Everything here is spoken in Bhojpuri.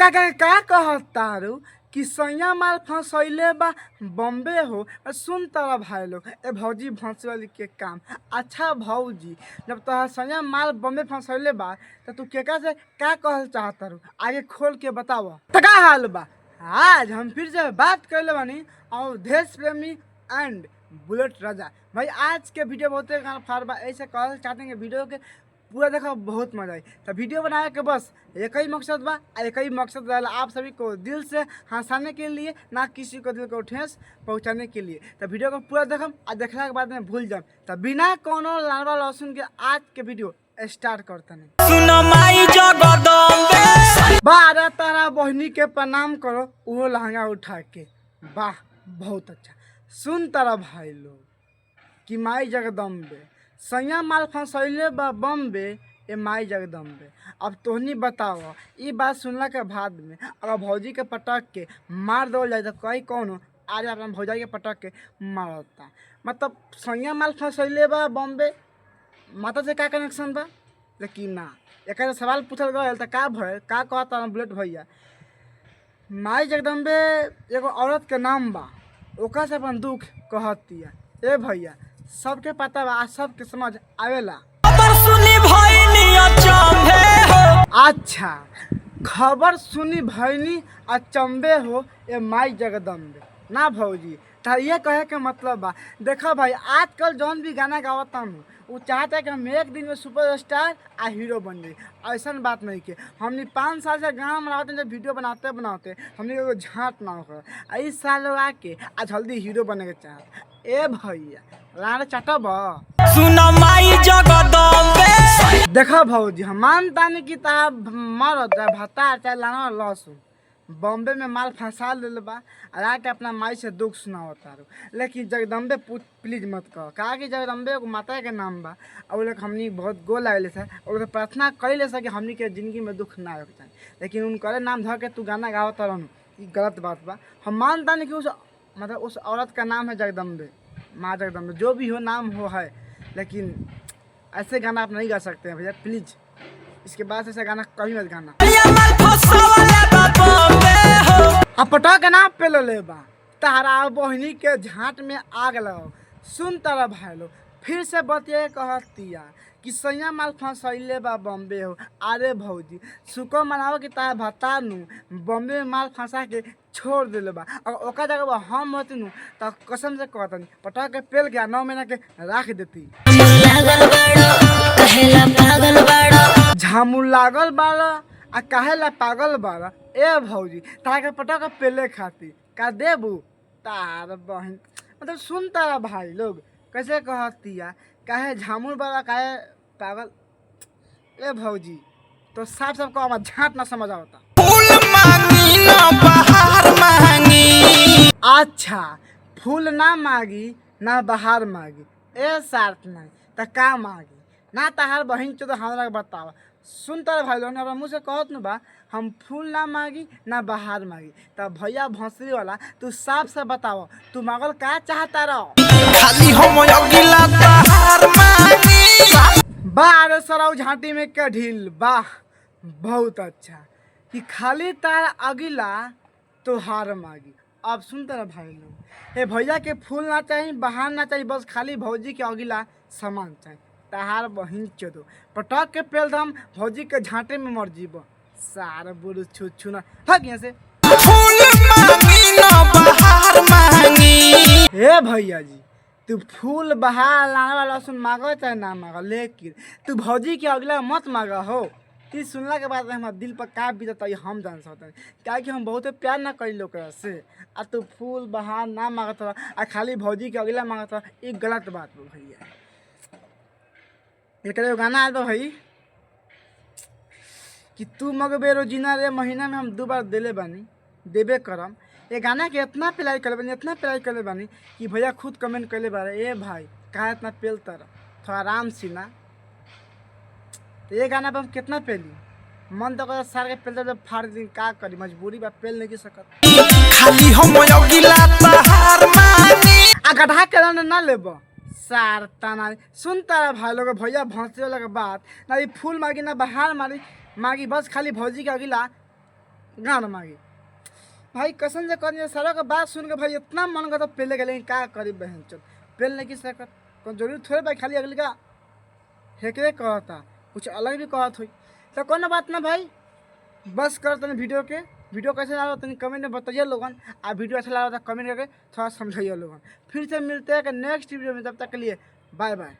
का कहतारू कि सैया माल फंसैले बा बम्बे हो। सुन तारा भाई लोग ए भौजी भंस वाली के काम। अच्छा भौजी, जब तोहर सैया माल बम्बे फंसैले बा तो तू केका से का कहल चाहतारू, आगे खोल के बताव। तो का हाल बा? आज हम फिर से बात कैले बानी और देश प्रेमी एंड बुलेट राजा भाई। आज के वीडियो बहुत फार बा, ऐसे कहल चाहते हैं वीडियो के पूरा देखा बहुत मजा आई। तो वीडियो बनाने के बस एक ही मकसद बा, एक ही मकसद रहेला आप सभी को दिल से हंसाने के लिए, ना किसी को दिल को ठेस पहुंचाने के लिए। तो वीडियो को पूरा देखम और देखने के बाद में भूल जाम। तो बिना कोनो लानवा लहसुन के आज के वीडियो स्टार्ट करते नहीं। सुनो माई जगदम्बे बारह तारा बहनी के प्रणाम करो वो लहंगा उठा के। वाह बहुत अच्छा। सुन तारा भाई लोग कि माई जगदम्बे सैया माल फंसैले बा बम्बे ए माई जगदम्बे। अब तोहनी बताओ ये बात सुनला के बाद में अगर भौजी के पटक के मार दो जाए तो कहीं कौन आज अपना भौजाई के पटक के मारता। मतलब सैया माल फंसैले बा बम्बे माता से का कनेक्शन बा? लेकिन ना एक सवाल पूछल गया तो का भय का कहता बुलेट भैया। माई जगदम्बे एगो औरत के नाम बा, ओका से अपन दुख कहतिया। ए भैया सबके पता बा, सबके समझ आवेला। खबर सुनी भइनी अचंभे हो। अच्छा खबर सुनी भइनी अचंबे हो ए माई जगदम्बे ना भौजी। तो ये कहे के मतलब बा, देखो भाई आजकल जौन भी गाना गावता हूँ वो चाहता है कि हम एक दिन में सुपरस्टार आ हीरो बन जाए। ऐसा बात नहीं के हमने 5 साल से गाना बनाते जब वीडियो बनाते बनाते हमने को झाट ना हो। इस साल लोग आके आज जल्दी हीरो बने के चाहत। ए भैया लाड़ चटब। सुनो माई जगदम्बे देखो भौजी हम मानता नहीं कि ता मरद भत्ता चाहे लाना लहसुन बॉम्बे में माल फंसा ले बा और आके अपना माई से दुख सुनावता। लेकिन जगदम्बे प्लीज मत कहो, कहा कि जगदम्बे को माता के नाम बा और लोग हमनी बहुत गोल आए से और प्रार्थना कैले से कि हमनी के जिंदगी में दुख ना हो चाहिए। लेकिन उनके नाम धर के तू गाना गावता रहनु ये गलत बात बा। हम मानता नहीं कि उस मतलब उस औरत का नाम है जगदम्बे, माँ जगदम्बे, जो भी हो नाम हो है। लेकिन ऐसे गाना आप नहीं गा सकते हैं भैया प्लीज। इसके बाद ऐसा गाना कभी मत गाना। अब पटा के ना पे ले बा तारा बहनी के झाट में आग लगाओ। सुन तारा भाई लो फिर से बतिया कहतिया कि सैया माल फंसैले बा बम्बे हो। अरे भौजी सुको मनाओ कि तारा भत्ता नू बम्बे में माल फंसा के छोड़ दिले बा और ओका जगह बा हम होती नू तो कसम से कहतनी पटा के पेल गया 9 महीना के राख देती। झामुर लागल बाड़ा आ काहेला पागल बाड़ा। ए भौजी ताके पटक पेले खाती का देबू तार बहन। मतलब सुन तारा भाई लोग कैसे कहतिया काहे झामुर बाड़ा काहे पागल। ए भौजी तो साफ साफ कहो झाट ना समझ आवता। फूल मांगी ना बहार मांगी। अच्छा फूल ना मांगी ना बहार मांगी ए शर्त नहीं तो का मांगी ना तहार बहन चो तो हमरा बतावा। सुन तारा भाई लोग मुँह से कहत न बा हम फूल ना मांगी ना बहार मांगी। तब भैया भौसरी वाला तू साफ से बताओ तू मांगल का चाहता रहो? खाली हम अगिला बहार मांगी। बार सराउ झांटी में के ढील। वाह बहुत अच्छा कि खाली तारा अगिला तो हार मांगी। अब सुन तारा भाई लोग ए भैया के फूल ना चाहिए बहार ना चाहिए, बस खाली भौजी के अगिला सामान चाहिए। तहार बहिन चोदो पटक के पेल दम भौजी के झांटे में मर जीब सार बुरु छू ना हक यहाँ से। फूल मांगी ना बहार मांगी। हे भैया जी तू फूल बहार लाने वाला सुन मांगो चाहे ना मांगो, लेकिन तू भौजी के अगला मत मांगा हो। ई सुनला के बाद हमारे दिल पर का बीतता है हम जान सकते हैं, क्या कि हम बहुत प्यार ना करी लोग से। आ तू फूल बहार ना मांगत आ खाली भौजी के अगला मांगत ये गलत बात हो भैया। एक गाना आया था भाई कि तू मगबे रोजीना रे महीना में हम 2 बार देले बानी देबे करम। ये गाना के इतना प्यार कर बानी इतना प्यार कर बानी कि भैया खुद कमेंट कर ले बारे ए भाई कहा इतना पेल तर थोड़ा आराम सी ना। तो ये गाना पर हम कितना पेली मन तो कर सार के पेल तो फाड़ दिन का करी मजबूरी बा पेल नहीं सकत। खाली हम अगिला बहार मांगी। आ गधा के ना लेब सार ताना। सुन तारा भाई लोग भैया भौंसे वाला के बात ना ये फूल मांगी ना बहार मारी मांगी, बस खाली भौजी के अगिला गान मांगी। भाई कसम से कहनी सारा का बात सुन के भाई इतना मन करता पहले के, लेकिन का करी बहन चल पहले नहीं की सकत कौन जरूरी थोड़े भाई, खाली अगली का हेकरे कहता कुछ अलग भी कहत हुई तो कौन बात ना भाई। बस कर तनी वीडियो कैसे लगा तनी कमेंट में बताइए लोगन। आ वीडियो अच्छा लगा तो कमेंट करके थोड़ा समझाइए लोगन। फिर से मिलते हैं नेक्स्ट वीडियो में, तब तक के लिए बाय बाय।